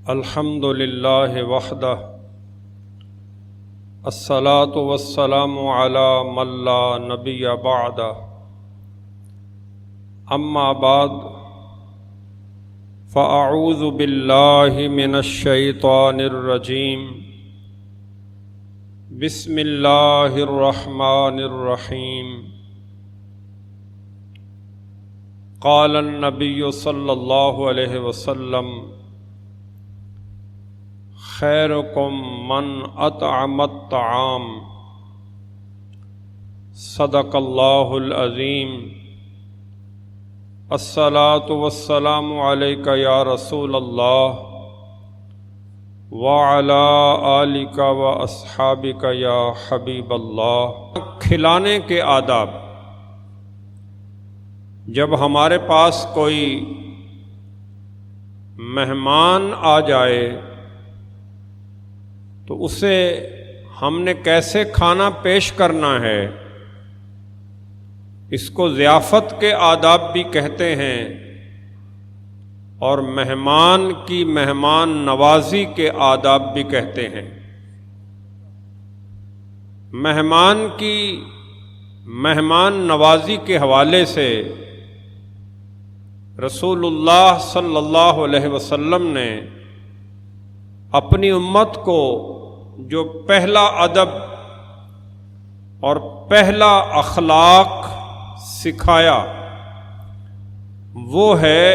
الحمد للہ وحدہ الصلاۃ والسلام علی من لا نبی بعدہ اما بعد فاعوذ باللہ من الشیطان الرجیم بسم اللہ الرحمن الرحیم قال النبی صلی اللہ علیہ وسلم خیرکم من اطعم الطعام صدق اللہ العظیم الصلاۃ والسلام علیک یا رسول اللہ وعلی آلک و اصحابک یا حبیب اللہ۔ کھلانے کے آداب۔ جب ہمارے پاس کوئی مہمان آ جائے تو اسے ہم نے کیسے کھانا پیش کرنا ہے، اس کو ضیافت کے آداب بھی کہتے ہیں اور مہمان کی مہمان نوازی کے آداب بھی کہتے ہیں۔ مہمان کی مہمان نوازی کے حوالے سے رسول اللہ صلی اللہ علیہ وسلم نے اپنی امت کو جو پہلا ادب اور پہلا اخلاق سکھایا وہ ہے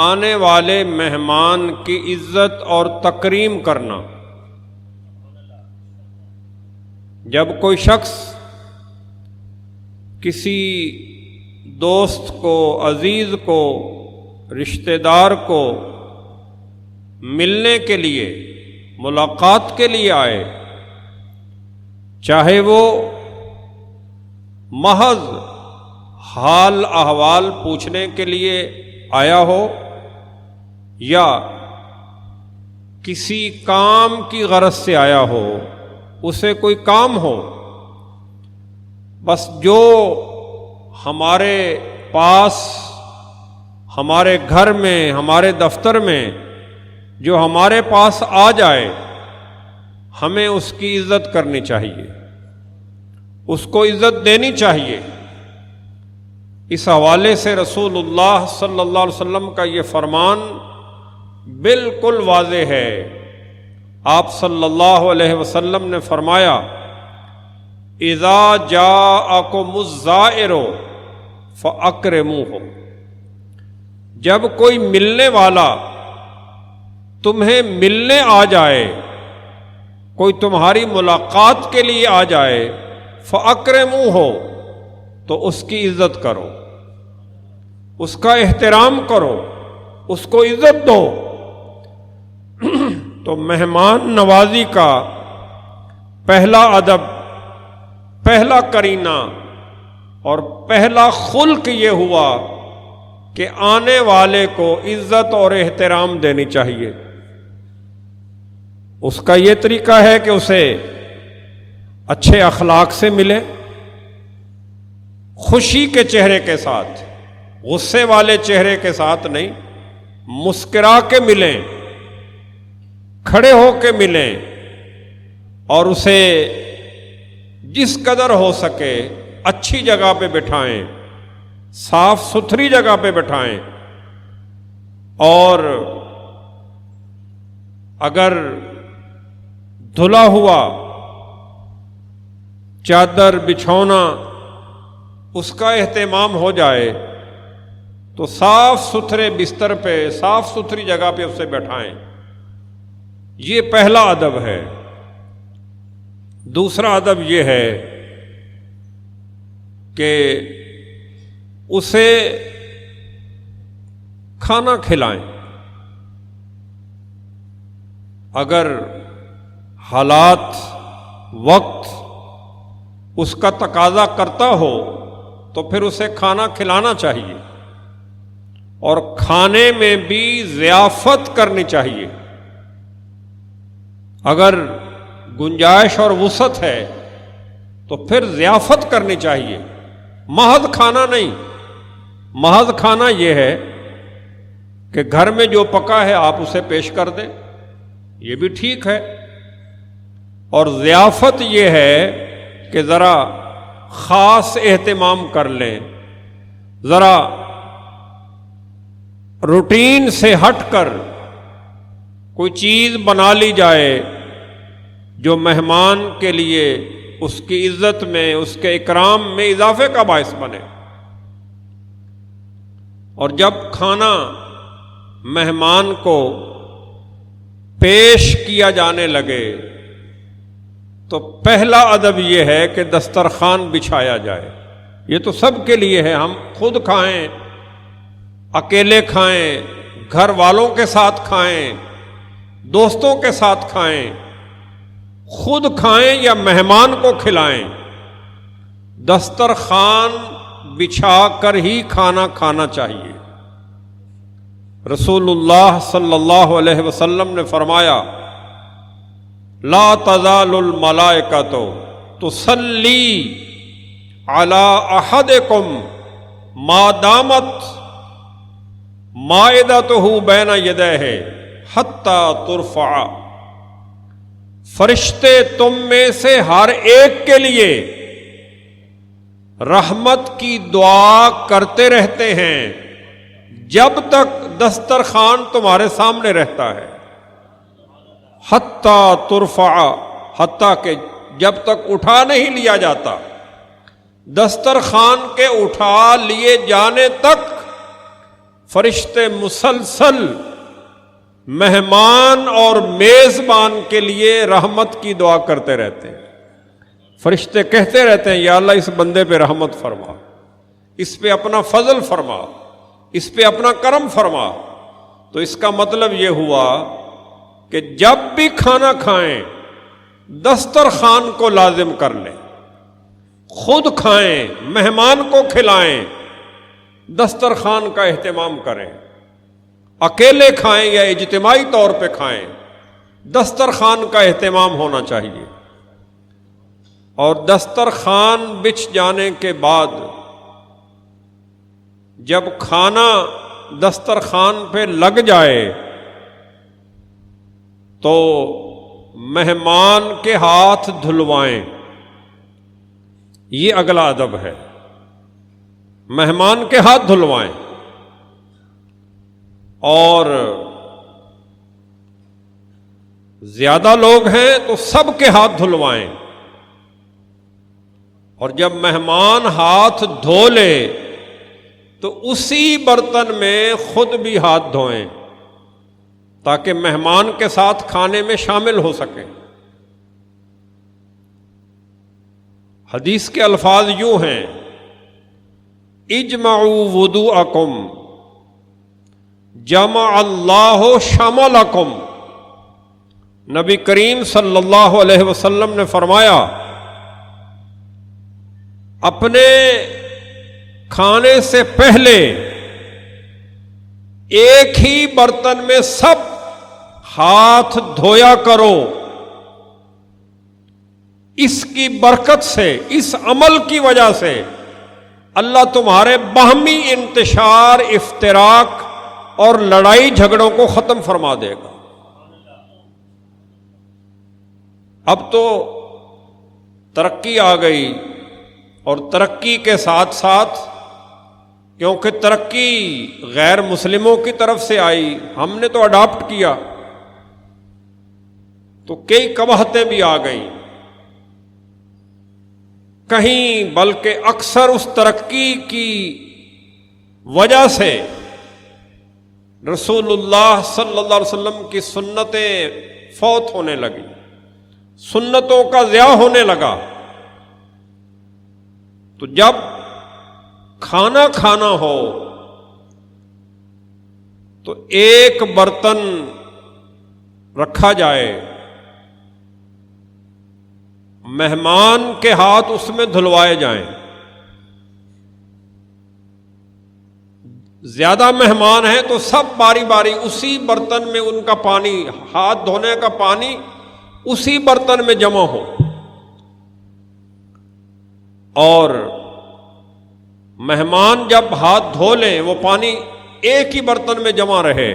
آنے والے مہمان کی عزت اور تکریم کرنا۔ جب کوئی شخص کسی دوست کو، عزیز کو، رشتہ دار کو ملنے کے لیے، ملاقات کے لیے آئے، چاہے وہ محض حال احوال پوچھنے کے لیے آیا ہو یا کسی کام کی غرض سے آیا ہو، اسے کوئی کام ہو، بس جو ہمارے پاس، ہمارے گھر میں، ہمارے دفتر میں جو ہمارے پاس آ جائے ہمیں اس کی عزت کرنی چاہیے، اس کو عزت دینی چاہیے۔ اس حوالے سے رسول اللہ صلی اللہ علیہ وسلم کا یہ فرمان بالکل واضح ہے۔ آپ صلی اللہ علیہ وسلم نے فرمایا اذا جاءکم الزائر فاکرموہ، جب کوئی ملنے والا تمہیں ملنے آ جائے، کوئی تمہاری ملاقات کے لیے آ جائے، فَأَكْرِمُوهُ، تو اس کی عزت کرو، اس کا احترام کرو، اس کو عزت دو۔ تو مہمان نوازی کا پہلا ادب، پہلا کرینہ اور پہلا خلق یہ ہوا کہ آنے والے کو عزت اور احترام دینی چاہیے۔ اس کا یہ طریقہ ہے کہ اسے اچھے اخلاق سے ملے، خوشی کے چہرے کے ساتھ، غصے والے چہرے کے ساتھ نہیں، مسکرا کے ملیں، کھڑے ہو کے ملیں، اور اسے جس قدر ہو سکے اچھی جگہ پہ بٹھائیں، صاف ستھری جگہ پہ بٹھائیں، اور اگر دھلا ہوا چادر بچھونا اس کا اہتمام ہو جائے تو صاف ستھرے بستر پہ، صاف ستھری جگہ پہ اسے بٹھائیں۔ یہ پہلا ادب ہے۔ دوسرا ادب یہ ہے کہ اسے کھانا کھلائیں۔ اگر حالات، وقت اس کا تقاضا کرتا ہو تو پھر اسے کھانا کھلانا چاہیے، اور کھانے میں بھی ضیافت کرنی چاہیے۔ اگر گنجائش اور وسعت ہے تو پھر ضیافت کرنی چاہیے، محض کھانا نہیں۔ محض کھانا یہ ہے کہ گھر میں جو پکا ہے آپ اسے پیش کر دیں، یہ بھی ٹھیک ہے۔ اور ضیافت یہ ہے کہ ذرا خاص اہتمام کر لیں، ذرا روٹین سے ہٹ کر کوئی چیز بنا لی جائے جو مہمان کے لیے اس کی عزت میں، اس کے اکرام میں اضافے کا باعث بنے۔ اور جب کھانا مہمان کو پیش کیا جانے لگے تو پہلا ادب یہ ہے کہ دسترخوان بچھایا جائے۔ یہ تو سب کے لیے ہے، ہم خود کھائیں، اکیلے کھائیں، گھر والوں کے ساتھ کھائیں، دوستوں کے ساتھ کھائیں، خود کھائیں یا مہمان کو کھلائیں، دسترخوان بچھا کر ہی کھانا کھانا چاہیے۔ رسول اللہ صلی اللہ علیہ وسلم نے فرمایا، لا تزال الملائکۃ تصلی علی احدکم ما دامت مائدتہ بین یدیہ حتی ترفع۔ فرشتے تم میں سے ہر ایک کے لیے رحمت کی دعا کرتے رہتے ہیں جب تک دسترخوان تمہارے سامنے رہتا ہے، حتی ترفع، حتیٰ کہ جب تک اٹھا نہیں لیا جاتا، دسترخوان کے اٹھا لیے جانے تک فرشتے مسلسل مہمان اور میزبان کے لیے رحمت کی دعا کرتے رہتے ہیں۔ فرشتے کہتے رہتے ہیں، یا اللہ اس بندے پہ رحمت فرما، اس پہ اپنا فضل فرما، اس پہ اپنا کرم فرما۔ تو اس کا مطلب یہ ہوا کہ جب بھی کھانا کھائیں دسترخوان کو لازم کر لیں، خود کھائیں، مہمان کو کھلائیں، دسترخوان کا اہتمام کریں، اکیلے کھائیں یا اجتماعی طور پہ کھائیں، دسترخوان کا اہتمام ہونا چاہیے۔ اور دسترخوان بچھ جانے کے بعد جب کھانا دسترخوان پہ لگ جائے تو مہمان کے ہاتھ دھلوائیں، یہ اگلا ادب ہے، مہمان کے ہاتھ دھلوائیں۔ اور زیادہ لوگ ہیں تو سب کے ہاتھ دھلوائیں، اور جب مہمان ہاتھ دھو لے تو اسی برتن میں خود بھی ہاتھ دھوئیں تاکہ مہمان کے ساتھ کھانے میں شامل ہو سکیں۔ حدیث کے الفاظ یوں ہیں، اجمعوا وضوءکم جمع اللہ شملکم۔ نبی کریم صلی اللہ علیہ وسلم نے فرمایا، اپنے کھانے سے پہلے ایک ہی برتن میں سب ہاتھ دھویا کرو، اس کی برکت سے، اس عمل کی وجہ سے اللہ تمہارے باہمی انتشار، افتراق اور لڑائی جھگڑوں کو ختم فرما دے گا۔ اب تو ترقی آ گئی، اور ترقی کے ساتھ ساتھ کیونکہ ترقی غیر مسلموں کی طرف سے آئی، ہم نے تو اڈاپٹ کیا، تو کئی قباحتیں بھی آ گئیں، کہیں بلکہ اکثر اس ترقی کی وجہ سے رسول اللہ صلی اللہ علیہ وسلم کی سنتیں فوت ہونے لگی، سنتوں کا ضیاع ہونے لگا۔ تو جب کھانا کھانا ہو تو ایک برتن رکھا جائے، مہمان کے ہاتھ اس میں دھلوائے جائیں، زیادہ مہمان ہیں تو سب باری باری اسی برتن میں ان کا پانی، ہاتھ دھونے کا پانی اسی برتن میں جمع ہو، اور مہمان جب ہاتھ دھو لیں وہ پانی ایک ہی برتن میں جمع رہے،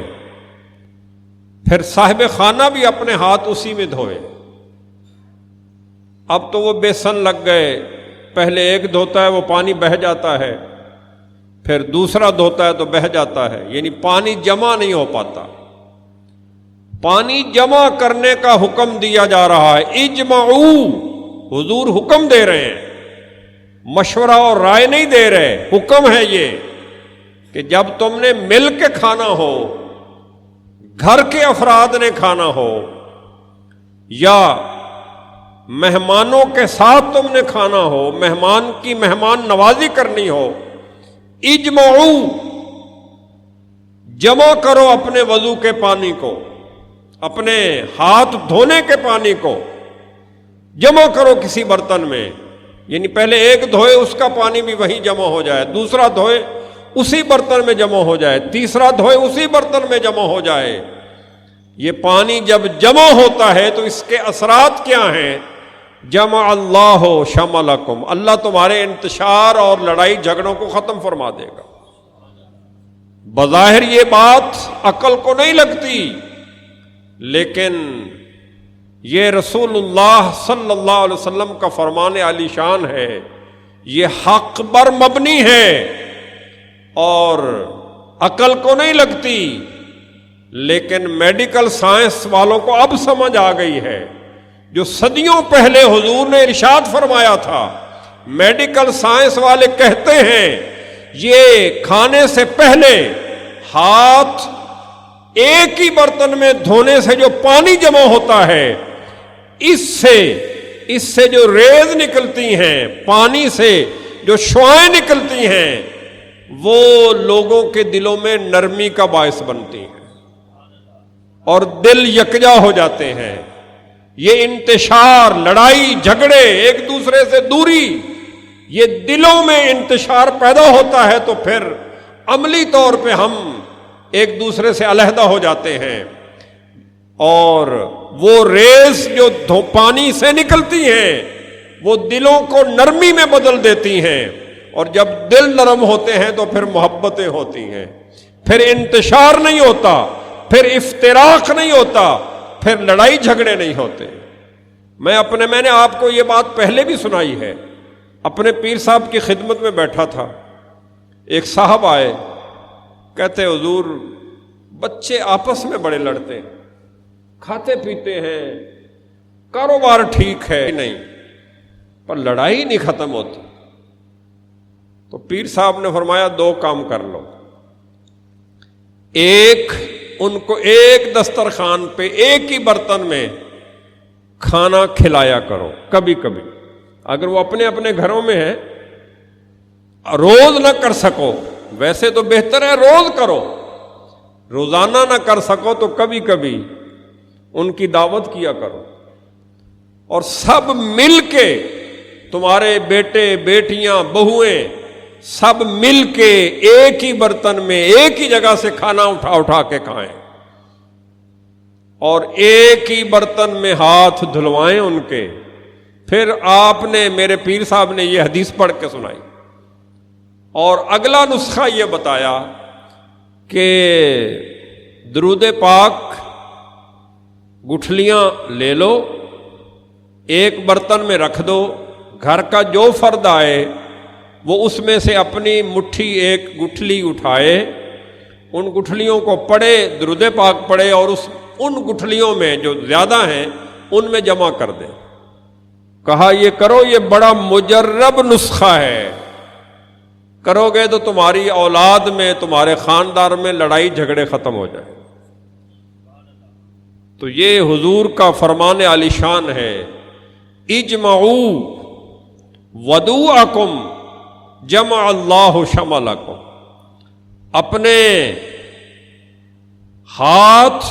پھر صاحب خانہ بھی اپنے ہاتھ اسی میں دھوئے۔ اب تو وہ بیسن لگ گئے، پہلے ایک دھوتا ہے وہ پانی بہہ جاتا ہے، پھر دوسرا دھوتا ہے تو بہہ جاتا ہے، یعنی پانی جمع نہیں ہو پاتا۔ پانی جمع کرنے کا حکم دیا جا رہا ہے، اجمعو، حضور حکم دے رہے ہیں، مشورہ اور رائے نہیں دے رہے، حکم ہے یہ کہ جب تم نے مل کے کھانا ہو، گھر کے افراد نے کھانا ہو یا مہمانوں کے ساتھ تم نے کھانا ہو، مہمان کی مہمان نوازی کرنی ہو، اجمعو، جمع کرو اپنے وضو کے پانی کو، اپنے ہاتھ دھونے کے پانی کو جمع کرو کسی برتن میں، یعنی پہلے ایک دھوئے اس کا پانی بھی وہیں جمع ہو جائے، دوسرا دھوئے اسی برتن میں جمع ہو جائے، تیسرا دھوئے اسی برتن میں جمع ہو جائے۔ یہ پانی جب جمع ہوتا ہے تو اس کے اثرات کیا ہیں؟ جمع اللہ شملکم، اللہ تمہارے انتشار اور لڑائی جھگڑوں کو ختم فرما دے گا۔ بظاہر یہ بات عقل کو نہیں لگتی، لیکن یہ رسول اللہ صلی اللہ علیہ وسلم کا فرمان عالی شان ہے، یہ حق پر مبنی ہے اور عقل کو نہیں لگتی، لیکن میڈیکل سائنس والوں کو اب سمجھ آ گئی ہے۔ جو صدیوں پہلے حضور نے ارشاد فرمایا تھا، میڈیکل سائنس والے کہتے ہیں یہ کھانے سے پہلے ہاتھ ایک ہی برتن میں دھونے سے جو پانی جمع ہوتا ہے، اس سے جو ریز نکلتی ہیں، پانی سے جو شعائیں نکلتی ہیں، وہ لوگوں کے دلوں میں نرمی کا باعث بنتی ہیں اور دل یکجا ہو جاتے ہیں۔ یہ انتشار، لڑائی جھگڑے، ایک دوسرے سے دوری، یہ دلوں میں انتشار پیدا ہوتا ہے تو پھر عملی طور پہ ہم ایک دوسرے سے علیحدہ ہو جاتے ہیں، اور وہ ریز جو پانی سے نکلتی ہیں وہ دلوں کو نرمی میں بدل دیتی ہیں، اور جب دل نرم ہوتے ہیں تو پھر محبتیں ہوتی ہیں، پھر انتشار نہیں ہوتا، پھر افتراق نہیں ہوتا، پھر لڑائی جھگڑے نہیں ہوتے۔ میں نے آپ کو یہ بات پہلے بھی سنائی ہے، اپنے پیر صاحب کی خدمت میں بیٹھا تھا، ایک صاحب آئے، کہتے حضور بچے آپس میں بڑے لڑتے ہیں، کھاتے پیتے ہیں، کاروبار ٹھیک ہے نہیں، پر لڑائی نہیں ختم ہوتی۔ تو پیر صاحب نے فرمایا دو کام کر لو، ایک ان کو ایک دسترخوان پہ ایک ہی برتن میں کھانا کھلایا کرو، کبھی کبھی اگر وہ اپنے اپنے گھروں میں ہیں، روز نہ کر سکو، ویسے تو بہتر ہے روز کرو، روزانہ نہ کر سکو تو کبھی کبھی ان کی دعوت کیا کرو، اور سب مل کے، تمہارے بیٹے بیٹیاں بہویں سب مل کے ایک ہی برتن میں ایک ہی جگہ سے کھانا اٹھا کے کھائیں، اور ایک ہی برتن میں ہاتھ دھلوائیں ان کے۔ پھر آپ نے، میرے پیر صاحب نے یہ حدیث پڑھ کے سنائی، اور اگلا نسخہ یہ بتایا کہ درود پاک گٹھلیاں لے لو، ایک برتن میں رکھ دو، گھر کا جو فرد آئے وہ اس میں سے اپنی مٹھی ایک گٹھلی اٹھائے، ان گٹھلیوں کو پڑھے، درود پاک پڑھے، اور ان گٹھلیوں میں جو زیادہ ہیں ان میں جمع کر دے۔ کہا یہ کرو، یہ بڑا مجرب نسخہ ہے، کرو گے تو تمہاری اولاد میں، تمہارے خاندان میں لڑائی جھگڑے ختم ہو جائے۔ تو یہ حضور کا فرمان عالی شان ہے، اجمعو ودوءکم جمع اللہ شملکم، اپنے ہاتھ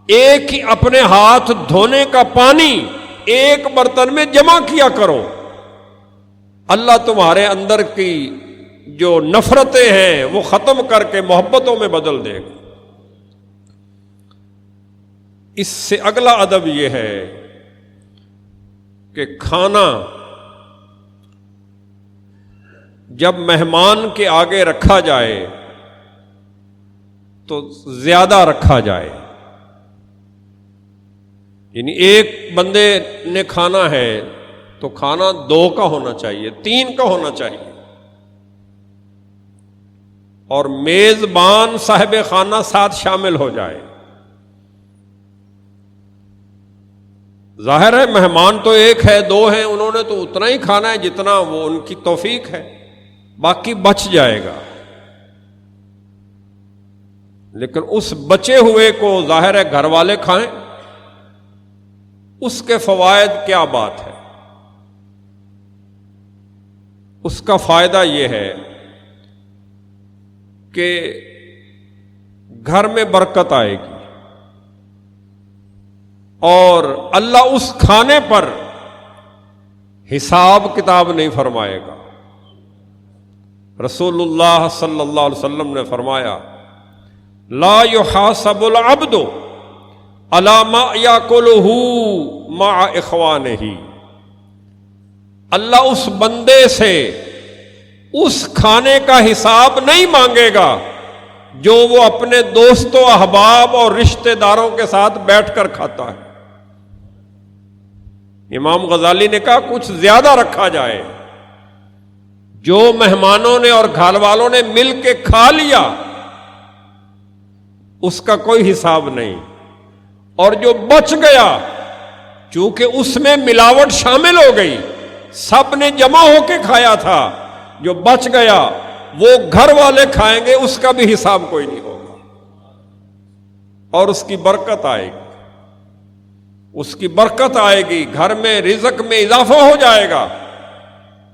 ایک ہی، اپنے ہاتھ دھونے کا پانی ایک برتن میں جمع کیا کرو، اللہ تمہارے اندر کی جو نفرتیں ہیں وہ ختم کر کے محبتوں میں بدل دے گا۔ اس سے اگلا ادب یہ ہے کہ کھانا جب مہمان کے آگے رکھا جائے تو زیادہ رکھا جائے، یعنی ایک بندے نے کھانا ہے تو کھانا 2 کا ہونا چاہیے، 3 کا ہونا چاہیے، اور میزبان صاحب خانہ ساتھ شامل ہو جائے۔ ظاہر ہے مہمان تو 1 ہے 2 ہیں، انہوں نے تو اتنا ہی کھانا ہے جتنا وہ ان کی توفیق ہے، باقی بچ جائے گا، لیکن اس بچے ہوئے کو ظاہر ہے گھر والے کھائیں، اس کے فوائد کیا بات ہے؟ اس کا فائدہ یہ ہے کہ گھر میں برکت آئے گی، اور اللہ اس کھانے پر حساب کتاب نہیں فرمائے گا۔ رسول اللہ صلی اللہ علیہ وسلم نے فرمایا لا يحاسب العبد على ما يأكله مع اخوانه، اللہ اس بندے سے اس کھانے کا حساب نہیں مانگے گا جو وہ اپنے دوستوں احباب اور رشتہ داروں کے ساتھ بیٹھ کر کھاتا ہے۔ امام غزالی نے کہا کچھ زیادہ رکھا جائے، جو مہمانوں نے اور گھر والوں نے مل کے کھا لیا اس کا کوئی حساب نہیں، اور جو بچ گیا چونکہ اس میں ملاوٹ شامل ہو گئی، سب نے جمع ہو کے کھایا تھا، جو بچ گیا وہ گھر والے کھائیں گے، اس کا بھی حساب کوئی نہیں ہوگا، اور اس کی برکت آئے گی، اس کی برکت آئے گی، گھر میں رزق میں اضافہ ہو جائے گا،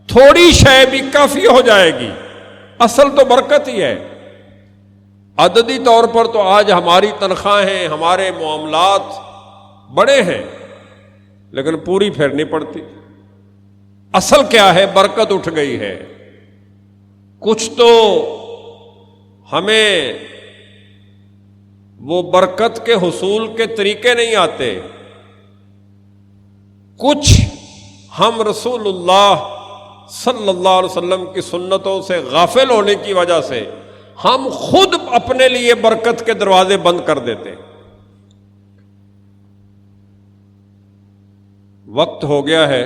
تھوڑی شے بھی کافی ہو جائے گی۔ اصل تو برکت ہی ہے۔ عددی طور پر تو آج ہماری تنخواہیں، ہمارے معاملات بڑے ہیں، لیکن پوری پھر نہیں پڑتی۔ اصل کیا ہے؟ برکت اٹھ گئی ہے۔ کچھ تو ہمیں وہ برکت کے حصول کے طریقے نہیں آتے، کچھ ہم رسول اللہ صلی اللہ علیہ وسلم کی سنتوں سے غافل ہونے کی وجہ سے ہم خود اپنے لیے برکت کے دروازے بند کر دیتے۔ وقت ہو گیا ہے،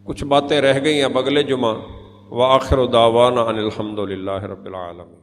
کچھ باتیں رہ گئی ہیں، اب اگلے جمعہ۔ وآخر دعوانا ان الحمد للہ رب العالمین۔